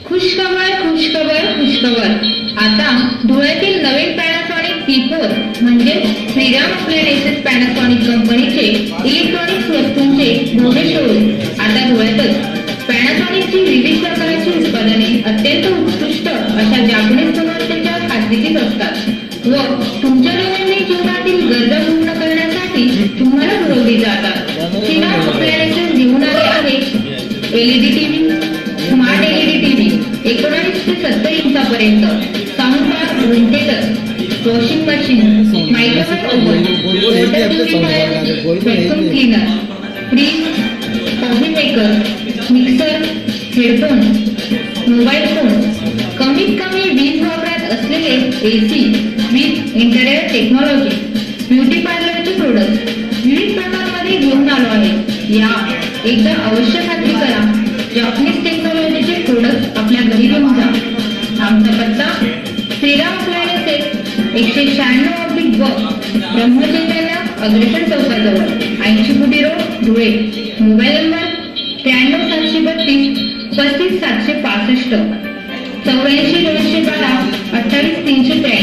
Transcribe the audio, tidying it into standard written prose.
खुशखबर खुशखबर खुशखबर. आता धुळ्यातील नवीन Panasonic P4 म्हणजे Shriram appliances Panasonic कंपनीचे इलेक्ट्रॉनिक्स वस्तूंचे मोठे शोरूम आता धुळ्यातच. पॅनासॉनिकची विविध प्रकारची उत्पादने अत्यंत उत्कृष्ट अशा जापनीज गुणवत्तेच्या खात्रीतील असतात व तुमच्या दैनंदिन जीवनातील गरजा पूर्ण करण्यासाठी तुम्हाला पुरवली जातात. श्रीराम अप्लायन्सेस घेऊन आले आहे LED TV, smart LED TV 19 ते 70 इंचापर्यंत, sound bar, home theatre, washing machine, microwave oven, water purifier, vacuum cleaner, fridge, coffee maker, mixer, headphone, mobile phone, कमीत कमी वीज वापरात असलेले AC with interior technology, beauty पार्लरचे प्रोडक्ट विविध प्रकारांमध्ये घेऊन आलो आहे. या एकदा अवश्य खात्री करा, जापनीज टेक्नॉलॉजीचे प्रोडक्ट आपल्या घरी घेऊन जा. आमचा पत्ता श्रीराम अप्लायन्सेस 196 ब्रह्मचैतन्य अग्रेसर चौकाजवळ, 80 फुटी रोड, धुळे. Mobile number 93 732 35 765, 84 212 28 383.